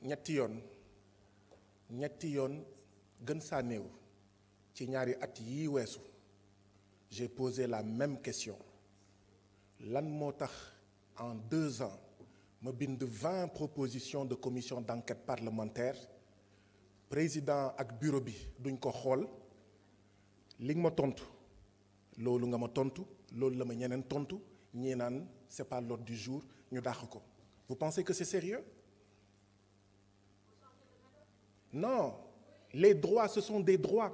ñetti yoon gën saa néew ci ñaari at yii weesu j'ai posé la même question lan moo tax en 2 ans ma bind 20 propositions de commission d'enquête parlementaire président ak bureau bi duñ ko xool li nga ma tontu loolu nga ma tontu loolu la ma ñeneen tontu ñii naan c'est pas l'ordre du jour ñu dàq ko. Vous pensez que c'est sérieux? Non, les droits ce sont des droits.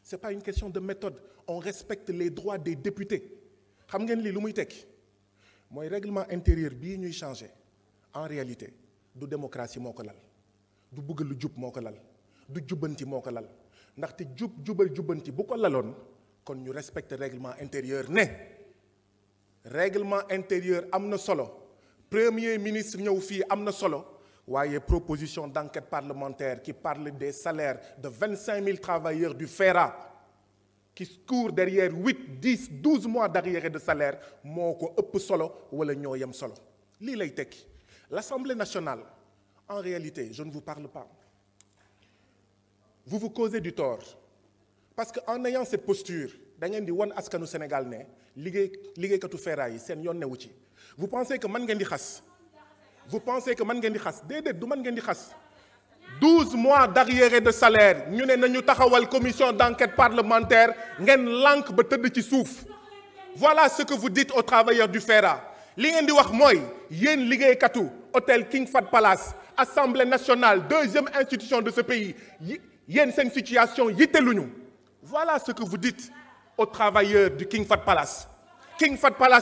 C'est pas une question de méthode. On respecte les droits des députés. Xam ngeen lii lu muy tekki mooy règlement intérieur bii ñuy changer en réalité du démocratie moo ko lal du bëgg lu jub moo ko lal du jubbanti moo ko lal ndaxte jubbanti bu ko laloon kon ñu respecte règlement intérieur ne règlement intérieur am na solo premier ministre ñëw fii am na solo waaye proposition d'enquête parlementaire qui parle des salaires de 25 000 travailleurs du FERA qui courent derrière 8, 10, 12 mois d'arriérés de salaire moo ko ëpp solo wala ñoo yem solo lii lay tekki l'Assemblée nationale en réalité je ne vous parle pas vous causez du tort parce que en ayant cette posture da ngeen di wan askanu Sénégal ne liggéeykatu FERA yi seen yoon newu ci vous pensez que man ngeen di xas déedéet du man ngeen di xas 12 mois d'arriérés de salaire ñu ne nañu taxawal commission d'enquête parlementaire ngeen lànk ba tëdd ci suuf voilà ce que vous dites aux travailleurs du FERA li ngeen di wax mooy yéen liggéeykatu hôtel King Fahd Palace Assemblée nationale 2e institution de ce pays yéen seen situation yitteluñu voilà ce que vous dites aux travailleurs du King Fahd Palace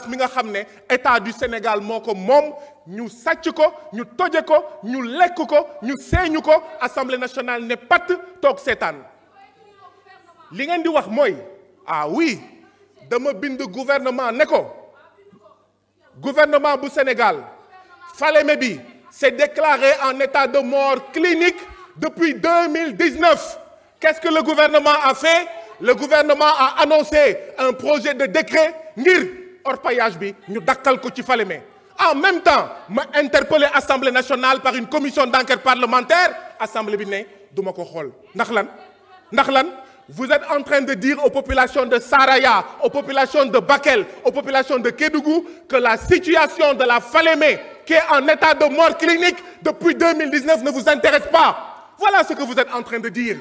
mi nga xam ne état du Sénégal moo ko moom ñu sàcc ko ñu toje ko ñu lekk ko ñu seeñu ko Assemblée nationale ne pat toog seetaan li ngeen di wax mooy ah oui dama bind gouvernement ne ko gouvernement bu Sénégal Falémé bi s'est déclaré en état de mort clinique depuis 2019 qu'est-ce que le gouvernement a fait? Le gouvernement a annoncé un projet de décret ngir orpaillage bi ñu dakkal ko ci Falémé en même temps ma interpellé Assemblée nationale par une commission d'enquête parlementaire Assemblée bi ne duma ko xool ndax lan vous êtes en train de dire aux populations de Saraya aux populations de Bakel aux populations de Kédougou que la situation de la Falémé qui est en état de mort clinique depuis 2019 ne vous intéresse pas voilà ce que vous êtes en train de dire.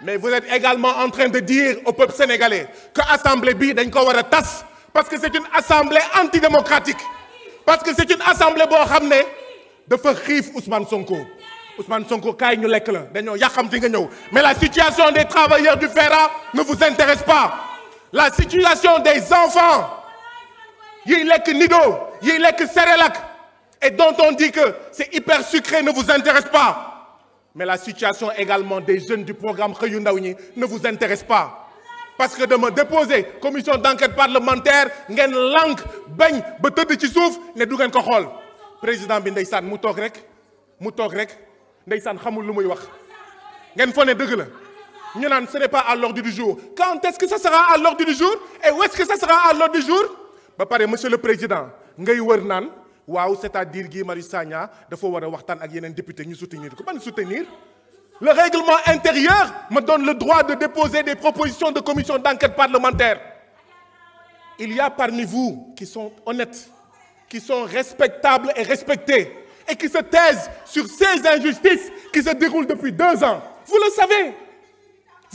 Mais vous êtes également en train de dire au peuple sénégalais que assemblée bi dañ ko war a tas parce que c'est une assemblée antidémocratique parce que c'est une assemblée boo xam ne dafa xiif Ousmane Sonko kaay ñu lekk la dañoo yàqamti nga ñëw mais la situation des travailleurs du FERA ne vous intéresse pas la situation des enfants yiy lekk Nido yiy lekk Cerelac et dont on dit que c'est hyper sucré ne vous intéresse pas. Mais la situation également des jeunes du programme Xëyu Ndaw ñi ne vous intéresse pas parce que dama déposer commission d'enquête parlementaire ngeen lànk bañ ba tëdd ci suuf ne du ngeen ko xool président bi ndeysaan mu toog rek ndeysaan xamul lu muy wax ngeen fo ne dëgg la ñu naan ce n'est pas à l'ordre du jour quand est-ce que ça sera à l'ordre du jour et où est-ce que ça sera à l'ordre du jour ba pare monsieur le président ngay wër naan waaw c'est-à-dire Guy Marius Sagna dafa war a waxtaan ak yeneen député ñu soutenir ko ban soutenir le règlement intérieur me donne le droit de déposer des propositions de commission d'enquête parlementaire il y a parmi vous qui sont honnêtes qui sont respectables et respectés et qui se taisent sur ces injustices qui se déroulent depuis 2 ans vous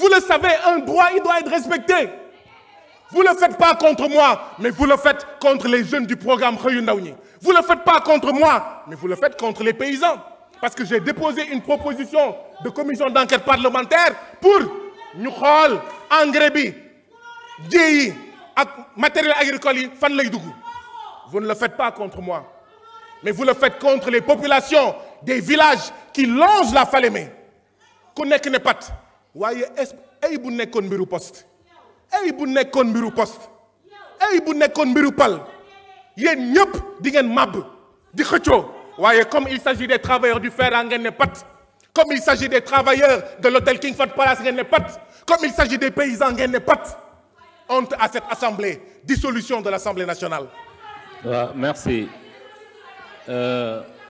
le savez un droit il doit être respecté vous le faites pas contre moi mais vous le faites contre les jeunes du programme Xëyu Ndaw ñi vous le faites pas contre moi mais vous le faites contre les paysans parce que j'ai déposé une proposition de commission d'enquête parlementaire pour ñu xool engrais bi ji yi ak matériel agricole yi fan lay dugg vous ne le faites pas contre moi mais vous le faites contre les populations des villages qui longent la Falémé ku nekk ne pat waaye ay bu nekkoon mbiru poste ay bu nekkoon mbiru pal yéen ñëpp di ngeen màbb di xëccoo waaye comme il s'agit des travailleurs du FERA ngeen ne pat comme il s'agit des travailleurs de l'hôtel King Fahd Palace ngeen ne pat comme il s'agit des paysans ngeen ne pat honte à cette assemblée dissolution de l'Assemblée nationale. Merci.